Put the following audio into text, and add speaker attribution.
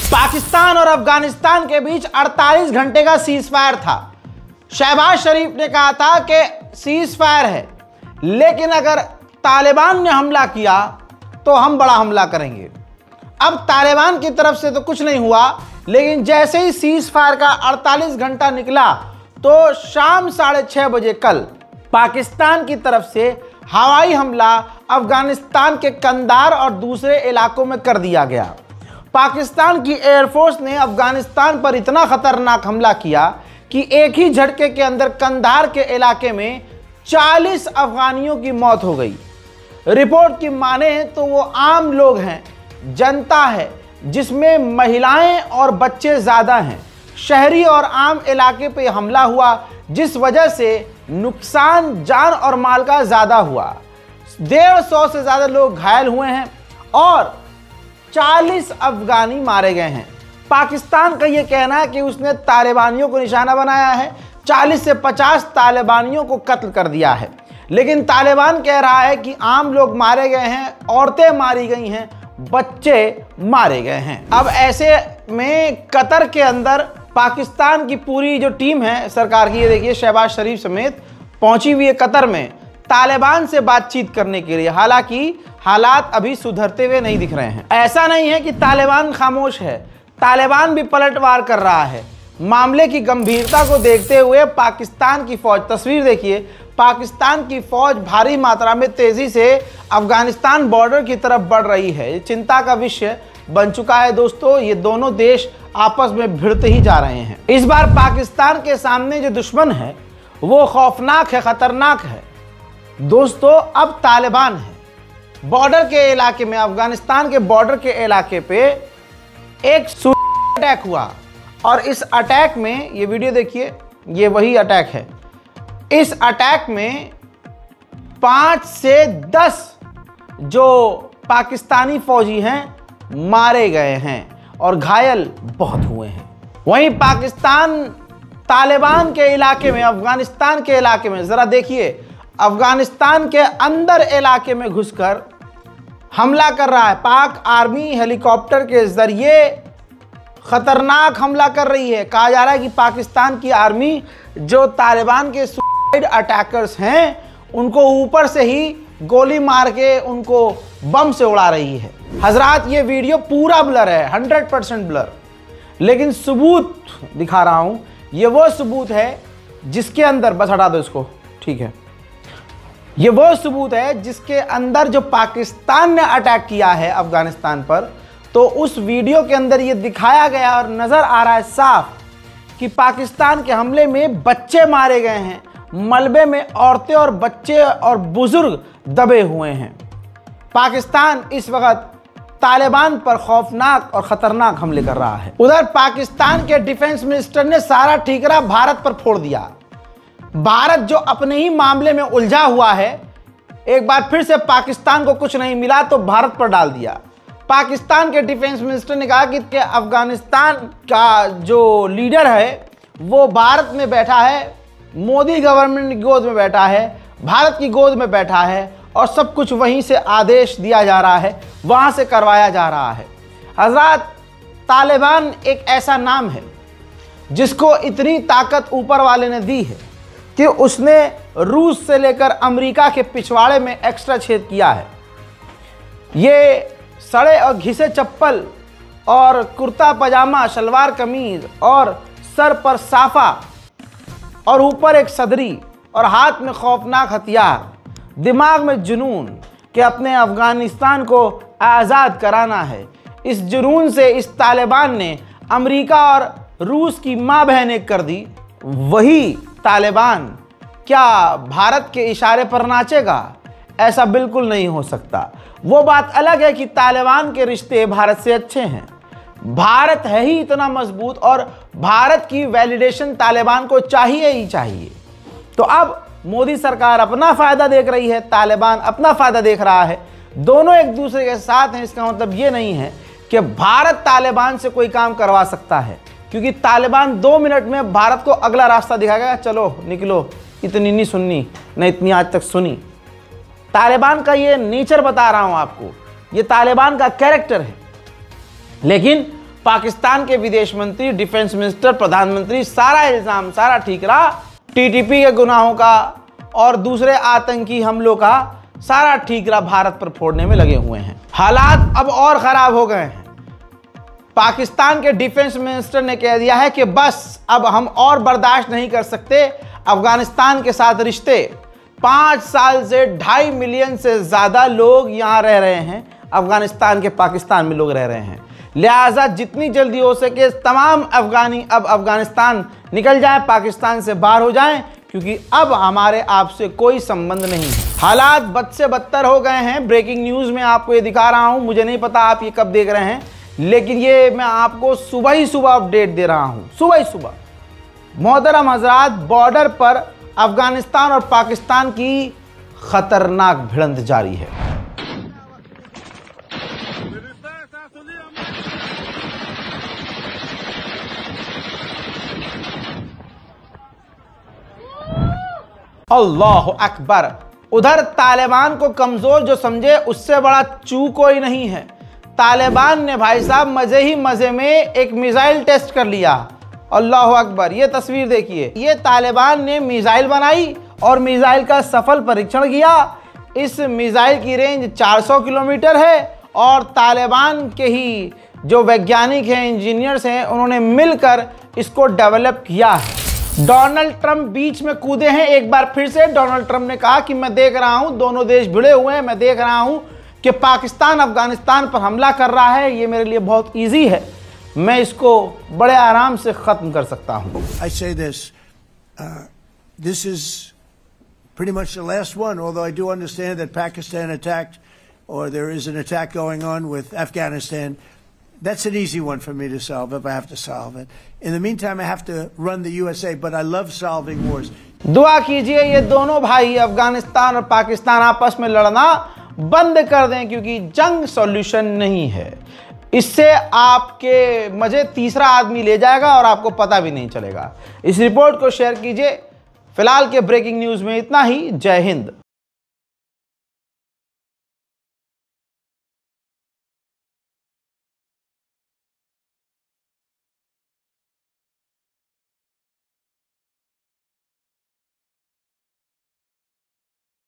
Speaker 1: पाकिस्तान और अफगानिस्तान के बीच 48 घंटे का सीज फायर था। शहबाज शरीफ ने कहा था कि सीज फायर है, लेकिन अगर तालिबान ने हमला किया तो हम बड़ा हमला करेंगे। अब तालिबान की तरफ से तो कुछ नहीं हुआ, लेकिन जैसे ही सीज फायर का 48 घंटा निकला तो शाम 6:30 बजे कल पाकिस्तान की तरफ से हवाई हमला अफगानिस्तान के कंधार और दूसरे इलाकों में कर दिया गया। पाकिस्तान की एयरफोर्स ने अफगानिस्तान पर इतना खतरनाक हमला किया कि एक ही झटके के अंदर कंधार के इलाके में 40 अफगानियों की मौत हो गई। रिपोर्ट की माने तो वो आम लोग हैं, जनता है, जिसमें महिलाएं और बच्चे ज़्यादा हैं। शहरी और आम इलाके पे हमला हुआ, जिस वजह से नुकसान जान और माल का ज़्यादा हुआ। 150 से ज़्यादा लोग घायल हुए हैं और 40 अफगानी मारे गए हैं। पाकिस्तान का ये कहना है कि उसने तालिबानियों को निशाना बनाया है, 40 से 50 तालिबानियों को कत्ल कर दिया है, लेकिन तालिबान कह रहा है कि आम लोग मारे गए हैं, औरतें मारी गई हैं, बच्चे मारे गए हैं। अब ऐसे में कतर के अंदर पाकिस्तान की पूरी जो टीम है सरकार की, ये देखिए शहबाज शरीफ समेत पहुंची हुई है कतर में तालिबान से बातचीत करने के लिए। हालांकि हालात अभी सुधरते हुए नहीं दिख रहे हैं। ऐसा नहीं है कि तालिबान खामोश है, तालिबान भी पलटवार कर रहा है। मामले की गंभीरता को देखते हुए पाकिस्तान की फौज, तस्वीर देखिए, पाकिस्तान की फौज भारी मात्रा में तेजी से अफगानिस्तान बॉर्डर की तरफ बढ़ रही है। ये चिंता का विषय बन चुका है दोस्तों। ये दोनों देश आपस में भिड़ते ही जा रहे हैं। इस बार पाकिस्तान के सामने जो दुश्मन है वो खौफनाक है, खतरनाक है दोस्तों। अब तालिबान है बॉर्डर के इलाके में, अफगानिस्तान के बॉर्डर के इलाके पे एक अटैक हुआ और इस अटैक में, ये वीडियो देखिए, ये वही अटैक है। इस अटैक में 5 से 10 जो पाकिस्तानी फौजी हैं मारे गए हैं और घायल बहुत हुए हैं। वहीं पाकिस्तान तालिबान के इलाके में, अफगानिस्तान के इलाके में, जरा देखिए, अफगानिस्तान के अंदर इलाके में घुसकर हमला कर रहा है। पाक आर्मी हेलीकॉप्टर के जरिए खतरनाक हमला कर रही है। कहा जा रहा है कि पाकिस्तान की आर्मी जो तालिबान के सुसाइड अटैकर्स हैं उनको ऊपर से ही गोली मार के उनको बम से उड़ा रही है। हजरात, ये वीडियो पूरा ब्लर है, 100% ब्लर, लेकिन सबूत दिखा रहा हूं। ये वो सबूत है जिसके अंदर, बस हटा दो इसको, ठीक है, ये वो सबूत है जिसके अंदर जो पाकिस्तान ने अटैक किया है अफगानिस्तान पर, तो उस वीडियो के अंदर ये दिखाया गया और नजर आ रहा है साफ कि पाकिस्तान के हमले में बच्चे मारे गए हैं, मलबे में औरतें और बच्चे और बुजुर्ग दबे हुए हैं। पाकिस्तान इस वक्त तालिबान पर खौफनाक और खतरनाक हमले कर रहा है। उधर पाकिस्तान के डिफेंस मिनिस्टर ने सारा ठीकरा भारत पर फोड़ दिया। भारत जो अपने ही मामले में उलझा हुआ है, एक बार फिर से पाकिस्तान को कुछ नहीं मिला तो भारत पर डाल दिया। पाकिस्तान के डिफेंस मिनिस्टर ने कहा कि अफगानिस्तान का जो लीडर है वो भारत में बैठा है, मोदी गवर्नमेंट की गोद में बैठा है, भारत की गोद में बैठा है और सब कुछ वहीं से आदेश दिया जा रहा है, वहां से करवाया जा रहा है। हजरात, तालिबान एक ऐसा नाम है जिसको इतनी ताकत ऊपर वाले ने दी है कि उसने रूस से लेकर अमेरिका के पिछवाड़े में एक्स्ट्रा छेद किया है। ये सड़े और घिसे चप्पल और कुर्ता पजामा, शलवार कमीज और सर पर साफा और ऊपर एक सदरी और हाथ में खौफनाक हथियार, दिमाग में जुनून कि अपने अफगानिस्तान को आज़ाद कराना है। इस जुनून से इस तालिबान ने अमेरिका और रूस की माँ बहन एक कर दी। वही तालिबान क्या भारत के इशारे पर नाचेगा? ऐसा बिल्कुल नहीं हो सकता। वो बात अलग है कि तालिबान के रिश्ते भारत से अच्छे हैं, भारत है ही इतना मजबूत और भारत की वैलिडेशन तालिबान को चाहिए ही चाहिए। तो अब मोदी सरकार अपना फ़ायदा देख रही है, तालिबान अपना फ़ायदा देख रहा है, दोनों एक दूसरे के साथ हैं। इसका मतलब ये नहीं है कि भारत तालिबान से कोई काम करवा सकता है, क्योंकि तालिबान 2 मिनट में भारत को अगला रास्ता दिखाएगा, चलो निकलो, इतनी नहीं सुननी, न इतनी आज तक सुनी। तालिबान का ये नेचर बता रहा हूं आपको, ये तालिबान का कैरेक्टर है। लेकिन पाकिस्तान के विदेश मंत्री, डिफेंस मिनिस्टर, प्रधानमंत्री, सारा इल्जाम सारा ठीक रहा। टीटीपी के गुनाहों का और दूसरे आतंकी हमलों का सारा ठीक रहा भारत पर फोड़ने में लगे हुए हैं। हालात अब और खराब हो गए हैं। पाकिस्तान के डिफेंस मिनिस्टर ने कह दिया है कि बस अब हम और बर्दाश्त नहीं कर सकते अफगानिस्तान के साथ रिश्ते। 5 साल से 2.5 मिलियन से ज़्यादा लोग यहाँ रह रहे हैं, अफगानिस्तान के पाकिस्तान में लोग रह रहे हैं। लिहाजा जितनी जल्दी हो सके तमाम अफगानी अब अफगानिस्तान निकल जाएं, पाकिस्तान से बाहर हो जाएं, क्योंकि अब हमारे आपसे कोई संबंध नहीं है। हालात बद से बदतर हो गए हैं। ब्रेकिंग न्यूज़ में आपको ये दिखा रहा हूँ, मुझे नहीं पता आप ये कब देख रहे हैं, लेकिन ये मैं आपको सुबह ही सुबह अपडेट दे रहा हूँ, सुबह ही सुबह। मोहतरम हजरात, बॉर्डर पर अफगानिस्तान और पाकिस्तान की खतरनाक भिड़ंत जारी है। अल्लाह अकबर। उधर तालिबान को कमजोर जो समझे उससे बड़ा चूक कोई नहीं है। तालिबान ने भाई साहब मजे ही मजे में एक मिसाइल टेस्ट कर लिया। अल्लाह अकबर। ये तस्वीर देखिए, ये तालिबान ने मिसाइल बनाई और मिसाइल का सफल परीक्षण किया। इस मिसाइल की रेंज 400 किलोमीटर है और तालिबान के ही जो वैज्ञानिक हैं, इंजीनियर्स हैं, उन्होंने मिलकर इसको डेवलप किया है। डोनाल्ड ट्रंप बीच में कूदे हैं एक बार फिर से। डोनाल्ड ट्रंप ने कहा कि मैं देख रहा हूं दोनों देश भिड़े हुए हैं, मैं देख रहा हूं कि पाकिस्तान अफगानिस्तान पर हमला कर रहा है, ये मेरे लिए बहुत इजी है, मैं इसको बड़े आराम से खत्म कर सकता हूं।
Speaker 2: I say this, this is pretty much the last one, although I do understand that Pakistan attacked, or there is an attack going on with Afghanistan. That's an easy one for me to solve if I have to solve it. In the meantime, I have to run the USA, but I love solving wars.
Speaker 1: दुआ कीजिए ये दोनों भाई अफगानिस्तान और पाकिस्तान आपस में लड़ना बंद कर दें, क्योंकि जंग सॉल्यूशन नहीं है। इससे आपके मजे तीसरा आदमी ले जाएगा और आपको पता भी नहीं चलेगा। इस रिपोर्ट को शेयर कीजिए। फिलहाल के ब्रेकिंग न्यूज़ में इतना ही। जय हिंद।